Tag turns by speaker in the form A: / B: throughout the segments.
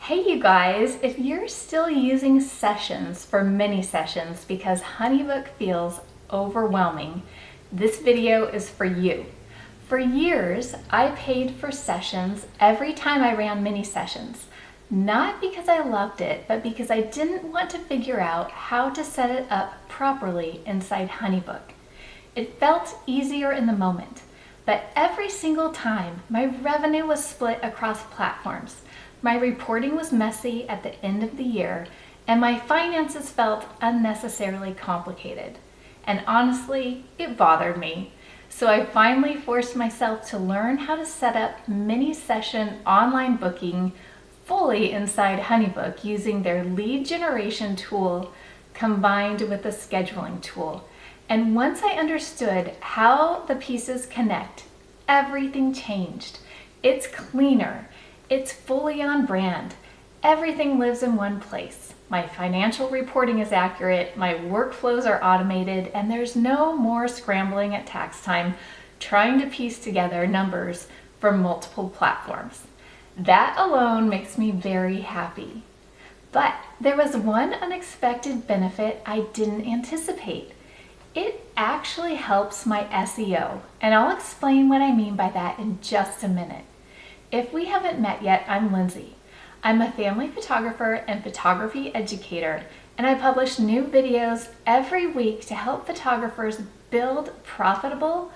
A: Hey you guys, if you're still using sessions for mini sessions because HoneyBook feels overwhelming, this video is for you. For years, I paid for sessions every time I ran mini sessions, not because I loved it, but because I didn't want to figure out how to set it up properly inside HoneyBook. It felt easier in the moment, but every single time my revenue was split across platforms. My reporting was messy at the end of the year, and my finances felt unnecessarily complicated. And honestly, it bothered me. So I finally forced myself to learn how to set up mini session online booking fully inside HoneyBook using their lead generation tool combined with the scheduling tool. And once I understood how the pieces connect, everything changed. It's cleaner. It's fully on brand. Everything lives in one place. My financial reporting is accurate, my workflows are automated, and there's no more scrambling at tax time trying to piece together numbers from multiple platforms. That alone makes me very happy. But there was one unexpected benefit I didn't anticipate. It actually helps my SEO, and I'll explain what I mean by that in just a minute. If we haven't met yet, I'm Lindsay. I'm a family photographer and photography educator, and I publish new videos every week to help photographers build profitable,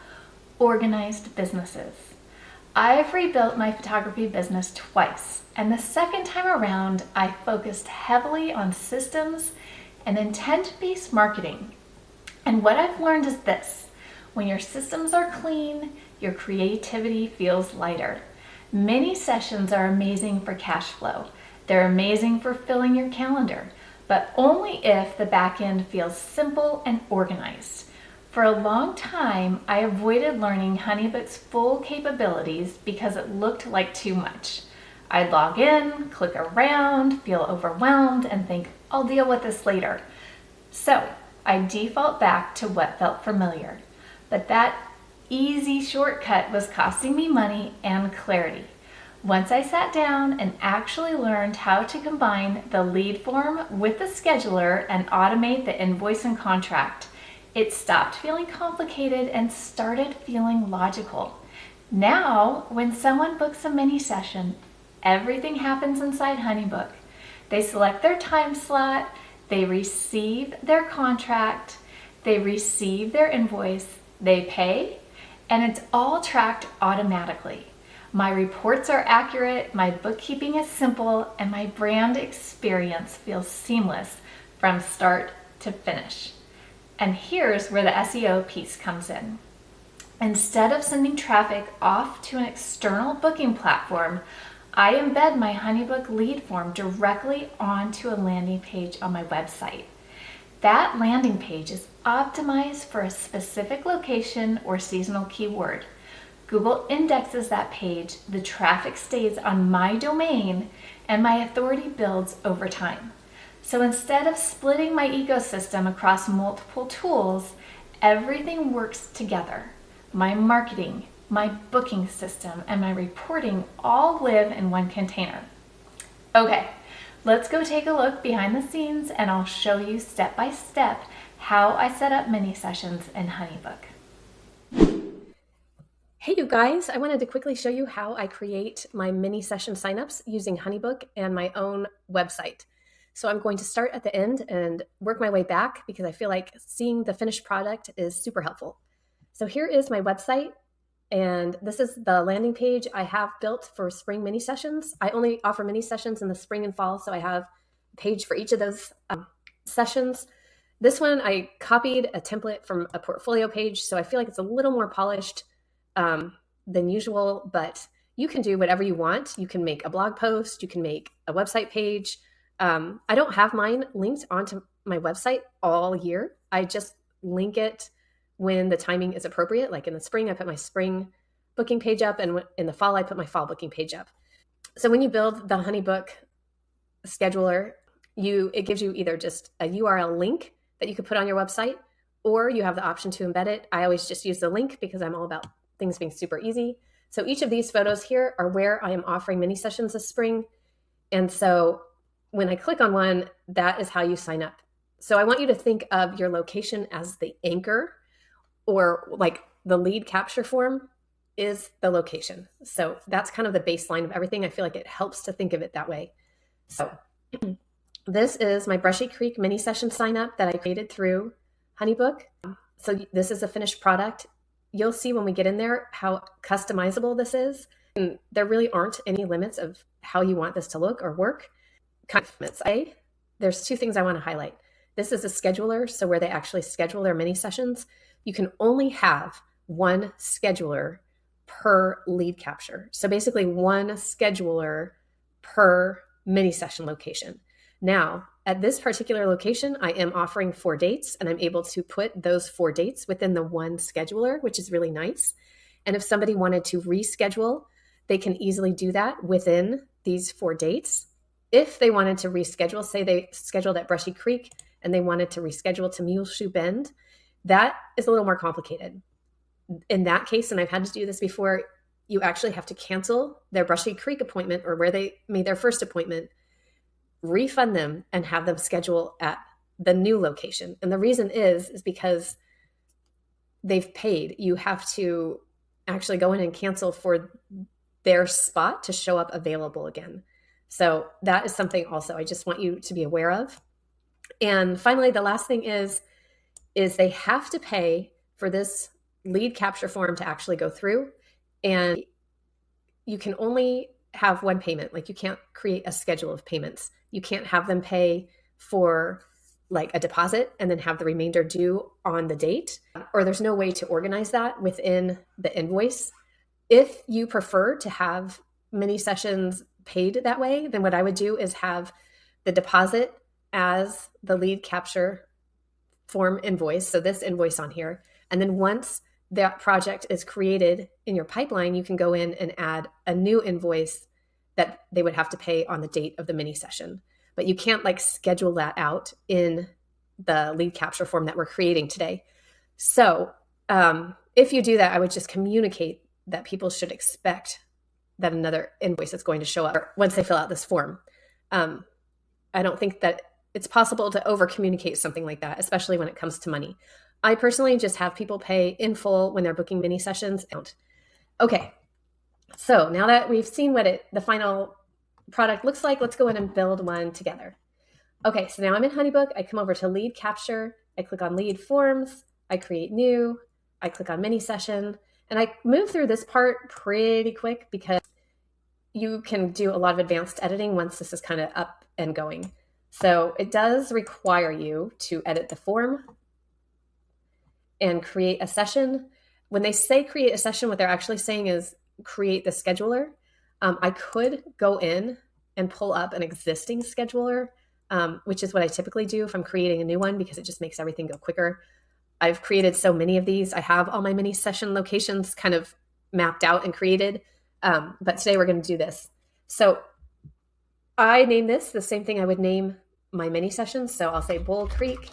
A: organized businesses. I've rebuilt my photography business twice, and the second time around, I focused heavily on systems and intent-based marketing. And what I've learned is this: when your systems are clean, your creativity feels lighter. Mini sessions are amazing for cash flow. They're amazing for filling your calendar, but only if the back end feels simple and organized. For a long time, I avoided learning HoneyBook's full capabilities because it looked like too much. I'd log in, click around, feel overwhelmed, and think, I'll deal with this later. So I default back to what felt familiar. But that easy shortcut was costing me money and clarity. Once I sat down and actually learned how to combine the lead form with the scheduler and automate the invoice and contract, it stopped feeling complicated and started feeling logical. Now, when someone books a mini session, everything happens inside HoneyBook. They select their time slot, they receive their contract, they receive their invoice, they pay, and it's all tracked automatically. My reports are accurate, my bookkeeping is simple, and my brand experience feels seamless from start to finish. And here's where the SEO piece comes in. Instead of sending traffic off to an external booking platform, I embed my HoneyBook lead form directly onto a landing page on my website. That landing page is optimized for a specific location or seasonal keyword. Google indexes that page, the traffic stays on my domain, and my authority builds over time. So instead of splitting my ecosystem across multiple tools, everything works together. My marketing, my booking system, and my reporting all live in one container. Okay, let's go take a look behind the scenes and I'll show you step by step how I set up mini sessions in HoneyBook.
B: Hey you guys, I wanted to quickly show you how I create my mini session signups using HoneyBook and my own website. So I'm going to start at the end and work my way back because I feel like seeing the finished product is super helpful. So here is my website, and this is the landing page I have built for spring mini sessions. I only offer mini sessions in the spring and fall, so I have a page for each of those sessions. This one, I copied a template from a portfolio page, so I feel like it's a little more polished than usual, but you can do whatever you want. You can make a blog post, you can make a website page. I don't have mine linked onto my website all year. I just link it when the timing is appropriate. Like in the spring, I put my spring booking page up, and in the fall, I put my fall booking page up. So when you build the HoneyBook scheduler, it gives you either just a URL link that you could put on your website, or you have the option to embed it. I always just use the link because I'm all about things being super easy. So each of these photos here are where I am offering mini sessions this spring. And so when I click on one, that is how you sign up. So I want you to think of your location as the anchor, or like the lead capture form is the location. So that's kind of the baseline of everything. I feel like it helps to think of it that way. So this is my Brushy Creek mini session sign up that I created through HoneyBook. So this is a finished product. You'll see when we get in there how customizable this is. And there really aren't any limits of how you want this to look or work. There's two things I want to highlight. This is a scheduler, so where they actually schedule their mini sessions. You can only have one scheduler per lead capture. So basically one scheduler per mini session location. Now, at this particular location, I am offering 4 dates, and I'm able to put those 4 dates within the one scheduler, which is really nice. And if somebody wanted to reschedule, they can easily do that within these 4 dates. If they wanted to reschedule, say they scheduled at Brushy Creek and they wanted to reschedule to Muleshoe Bend, that is a little more complicated. In that case, and I've had to do this before, you actually have to cancel their Brushy Creek appointment or where they made their first appointment, refund them, and have them schedule at the new location. And the reason is because they've paid. You have to actually go in and cancel for their spot to show up available again. So that is something also I just want you to be aware of. And finally, the last thing is they have to pay for this lead capture form to actually go through. And you can only have one payment. Like, you can't create a schedule of payments. You can't have them pay for like a deposit and then have the remainder due on the date, or there's no way to organize that within the invoice. If you prefer to have mini sessions paid that way, then what I would do is have the deposit as the lead capture form invoice. So this invoice on here. And then once that project is created in your pipeline, you can go in and add a new invoice that they would have to pay on the date of the mini session. But you can't like schedule that out in the lead capture form that we're creating today. So if you do that, I would just communicate that people should expect that another invoice is going to show up once they fill out this form. I don't think that it's possible to over communicate something like that, especially when it comes to money. I personally just have people pay in full when they're booking mini sessions. Okay, so now that we've seen what the final product looks like, let's go in and build one together. Okay, so now I'm in HoneyBook. I come over to lead capture. I click on lead forms. I create new. I click on mini session. And I move through this part pretty quick because you can do a lot of advanced editing once this is kind of up and going. So it does require you to edit the form and create a session. When they say create a session, what they're actually saying is create the scheduler. I could go in and pull up an existing scheduler, which is what I typically do if I'm creating a new one, because it just makes everything go quicker. I've created so many of these. I have all my mini session locations kind of mapped out and created, but today we're going to do this. So I name this the same thing I would name my mini sessions. So I'll say Bull Creek,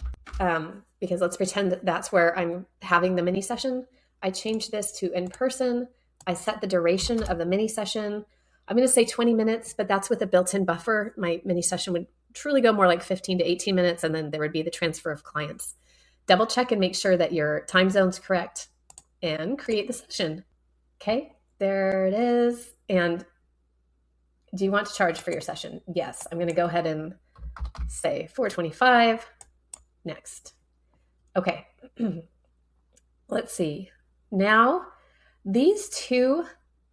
B: because let's pretend that that's where I'm having the mini session. I change this to in person. I set the duration of the mini session. I'm going to say 20 minutes, but that's with a built-in buffer. My mini session would truly go more like 15 to 18 minutes, and then there would be the transfer of clients. Double check and make sure that your time zone's correct and create the session. Okay, there it is. And do you want to charge for your session? Yes, I'm going to go ahead and say $425. Next. Okay, let's see. Now, these 2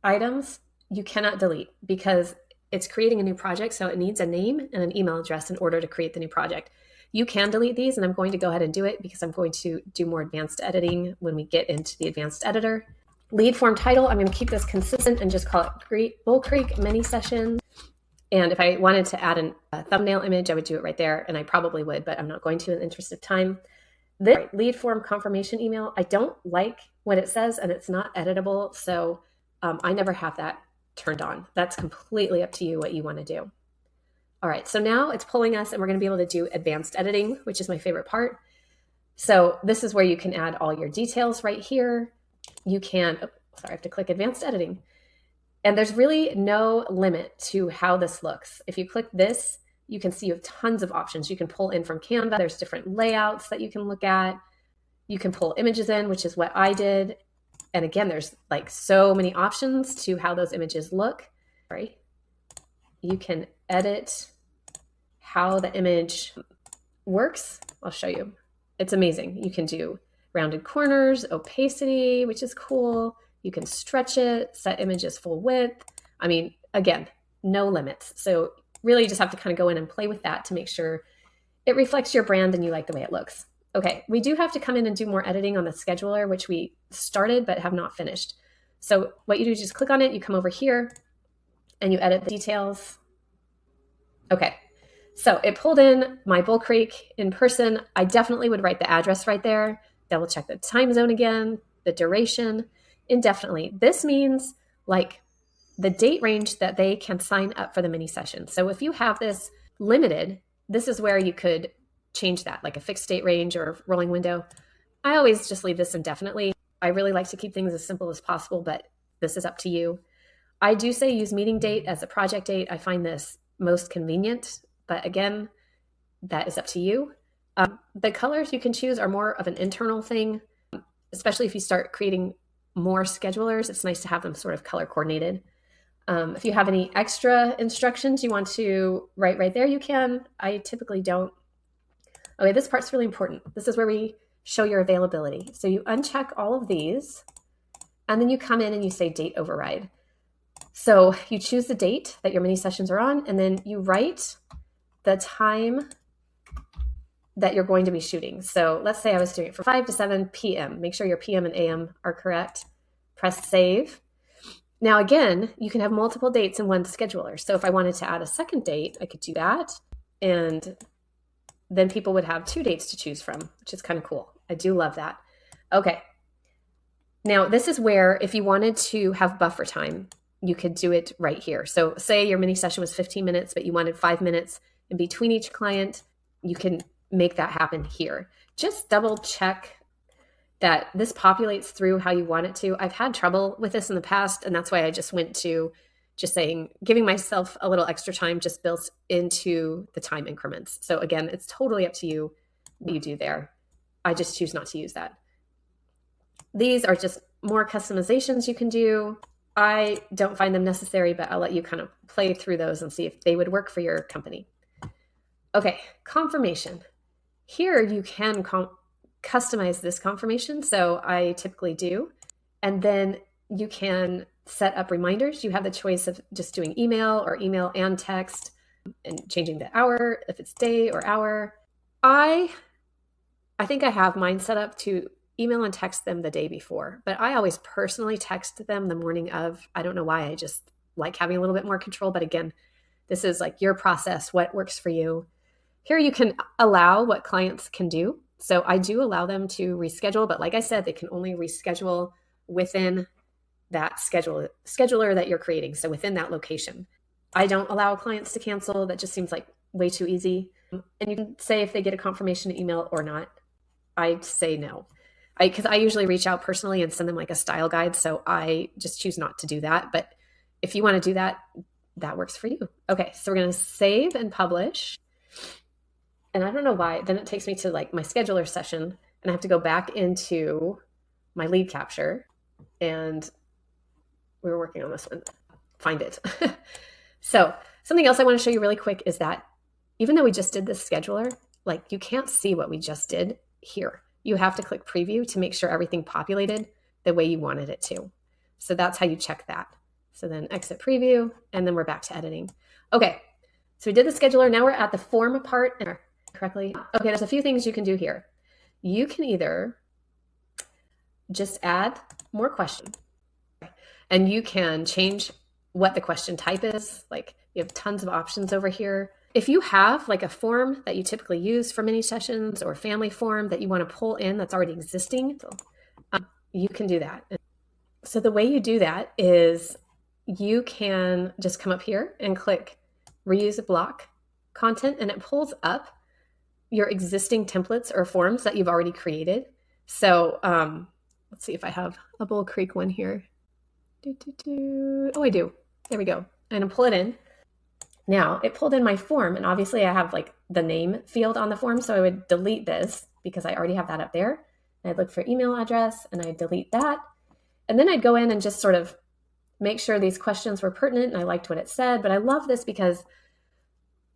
B: items you cannot delete because it's creating a new project, so it needs a name and an email address in order to create the new project. You can delete these, and I'm going to go ahead and do it because I'm going to do more advanced editing when we get into the advanced editor. Lead form title, I'm going to keep this consistent and just call it Bull Creek mini session. And if I wanted to add a thumbnail image, I would do it right there, and I probably would, but I'm not going to in the interest of time. This lead form confirmation email, I don't like what it says, and it's not editable, so I never have that turned on. That's completely up to you what you want to do. All right, so now it's pulling us, and we're going to be able to do advanced editing, which is my favorite part. So this is where you can add all your details right here. You can, I have to click advanced editing. And there's really no limit to how this looks. If you click this, you can see you have tons of options. You can pull in from Canva. There's different layouts that you can look at. You can pull images in, which is what I did. And again, there's like so many options to how those images look. Sorry. You can edit how the image works. I'll show you. It's amazing. You can do rounded corners, opacity, which is cool. You can stretch it, set images full width. I mean, again, no limits. So really you just have to kind of go in and play with that to make sure it reflects your brand and you like the way it looks. Okay, we do have to come in and do more editing on the scheduler, which we started but have not finished. So what you do is just click on it, you come over here and you edit the details. Okay, so it pulled in my Bull Creek in person. I definitely would write the address right there, double check the time zone again, the duration, indefinitely. This means like the date range that they can sign up for the mini session. So if you have this limited, this is where you could change that, like a fixed date range or rolling window. I always just leave this indefinitely. I really like to keep things as simple as possible, but this is up to you. I do say use meeting date as a project date. I find this most convenient, but again, that is up to you. The colors you can choose are more of an internal thing, especially if you start creating more schedulers. It's nice to have them sort of color coordinated. If you have any extra instructions you want to write right there, you can. I typically don't. Okay, this part's really important. This is where we show your availability. So you uncheck all of these, and then you come in and you say date override. So you choose the date that your mini sessions are on, and then you write the time that you're going to be shooting. So let's say I was doing it from 5 to 7 p.m. Make sure your PM and AM are correct. Press save. Now again, you can have multiple dates in one scheduler. So if I wanted to add a second date, I could do that. And then people would have 2 dates to choose from, which is kind of cool. I do love that. Okay. Now this is where if you wanted to have buffer time, you could do it right here. So say your mini session was 15 minutes, but you wanted 5 minutes in between each client, you can make that happen here. Just double check that this populates through how you want it to. I've had trouble with this in the past, and that's why I just went to just saying, giving myself a little extra time just built into the time increments. So again, it's totally up to you what you do there. I just choose not to use that. These are just more customizations you can do. I don't find them necessary, but I'll let you kind of play through those and see if they would work for your company. Okay, confirmation. Here you can customize this confirmation. So I typically do. And then you can set up reminders. You have the choice of just doing email or email and text and changing the hour, if it's day or hour. I think I have mine set up to email and text them the day before, but I always personally text them the morning of. I don't know why. I just like having a little bit more control. But again, this is like your process, what works for you. Here you can allow what clients can do. So I do allow them to reschedule, but like I said, they can only reschedule within that scheduler that you're creating. So within that location. I don't allow clients to cancel. That just seems like way too easy. And you can say if they get a confirmation email or not. I say no. Because I usually reach out personally and send them like a style guide. So I just choose not to do that. But if you want to do that, that works for you. Okay, so we're going to save and publish. And I don't know why. Then it takes me to like my scheduler session, and I have to go back into my lead capture. And we were working on this one. Find it. So something else I want to show you really quick is that even though we just did this scheduler, like you can't see what we just did here. You have to click preview to make sure everything populated the way you wanted it to. So that's how you check that. So then exit preview, and then we're back to editing. Okay, so we did the scheduler. Now we're at the form part correctly. Okay, there's a few things you can do here. You can either just add more questions, and you can change what the question type is. Like you have tons of options over here. If you have like a form that you typically use for mini sessions or family form that you want to pull in that's already existing, you can do that. So the way you do that is you can just come up here and click reuse a block content, and it pulls up your existing templates or forms that you've already created. So let's see if I have a Bull Creek one here. Oh, I do. There we go. I'm going to pull it in. Now it pulled in my form, and obviously I have like the name field on the form. So I would delete this because I already have that up there. And I'd look for email address and I'd delete that. And then I'd go in and just sort of make sure these questions were pertinent and I liked what it said. But I love this because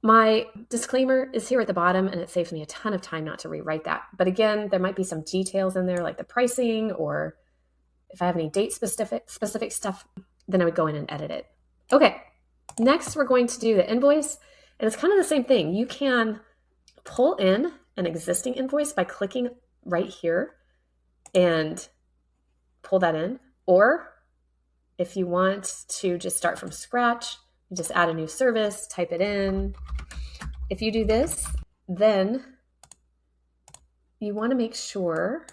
B: my disclaimer is here at the bottom and it saves me a ton of time not to rewrite that. But again, there might be some details in there like the pricing, or if I have any date specific stuff, then I would go in and edit it. Okay, next we're going to do the invoice. And it's kind of the same thing. You can pull in an existing invoice by clicking right here and pull that in. Or if you want to just start from scratch, you just add a new service, type it in. If you do this, then you want to make sure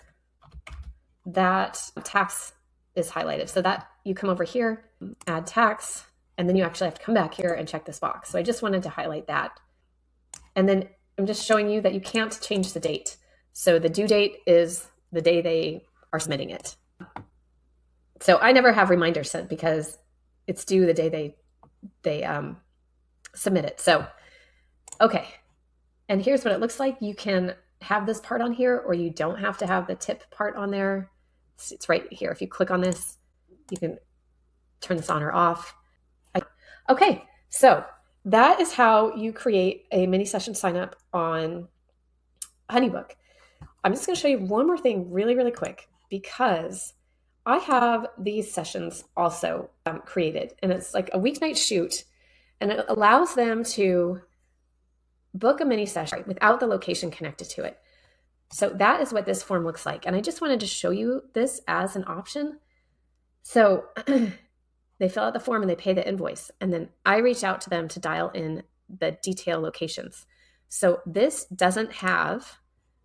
B: that tax is highlighted. So that you come over here, add tax, and then you actually have to come back here and check this box. So I just wanted to highlight that. And then I'm just showing you that you can't change the date. So the due date is the day they are submitting it. So I never have reminders sent because it's due the day they submit it. So, okay. And here's what it looks like. You can have this part on here, or you don't have to have the tip part on there. It's right here. If you click on this, you can turn this on or off. Okay, so that is how you create a mini session sign up on HoneyBook. I'm just going to show you one more thing really, really quick, because I have these sessions also created, and it's like a weeknight shoot, and it allows them to book a mini session without the location connected to it. So that is what this form looks like. And I just wanted to show you this as an option. So they fill out the form and they pay the invoice. And then I reach out to them to dial in the detail locations. So this doesn't have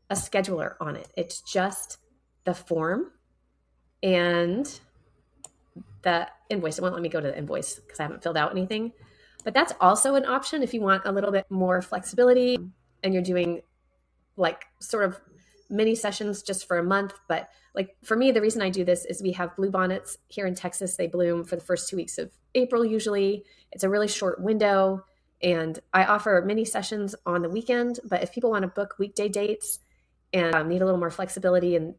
B: a scheduler on it. It's just the form and the invoice. It won't let me go to the invoice because I haven't filled out anything. But that's also an option if you want a little bit more flexibility and you're doing like sort of mini sessions just for a month. But like for me, the reason I do this is we have bluebonnets here in Texas. They bloom for the first 2 weeks of April usually. It's a really short window. And I offer mini sessions on the weekend. But if people want to book weekday dates and need a little more flexibility and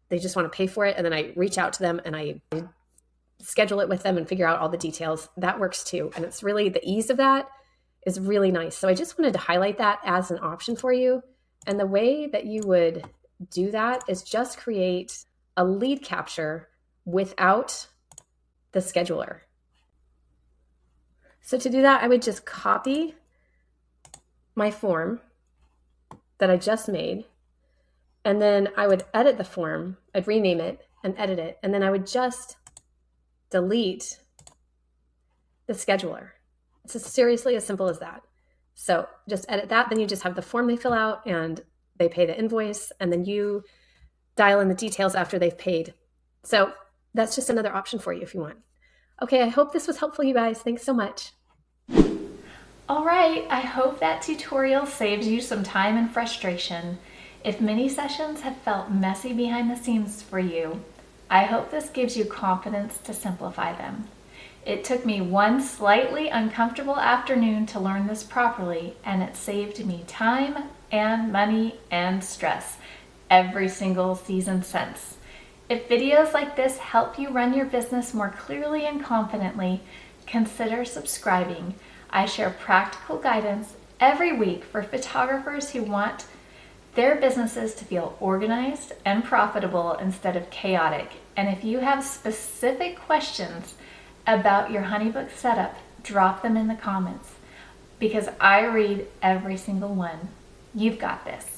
B: they just want to pay for it, and then I reach out to them and I schedule it with them and figure out all the details, that works too. And it's really, the ease of that is really nice. So I just wanted to highlight that as an option for you. And the way that you would do that is just create a lead capture without the scheduler. So to do that, I would just copy my form that I just made, and then I would edit the form. I'd rename it and edit it, and then I would just delete the scheduler. It's just seriously as simple as that. So just edit that, then you just have the form they fill out and they pay the invoice, and then you dial in the details after they've paid. So that's just another option for you if you want. Okay, I hope this was helpful, you guys. Thanks so much.
A: All right, I hope that tutorial saves you some time and frustration. If mini sessions have felt messy behind the scenes for you, I hope this gives you confidence to simplify them. It took me one slightly uncomfortable afternoon to learn this properly, and it saved me time and money and stress every single season since. If videos like this help you run your business more clearly and confidently, consider subscribing. I share practical guidance every week for photographers who want their businesses to feel organized and profitable instead of chaotic. And if you have specific questions about your HoneyBook setup, drop them in the comments because I read every single one. You've got this.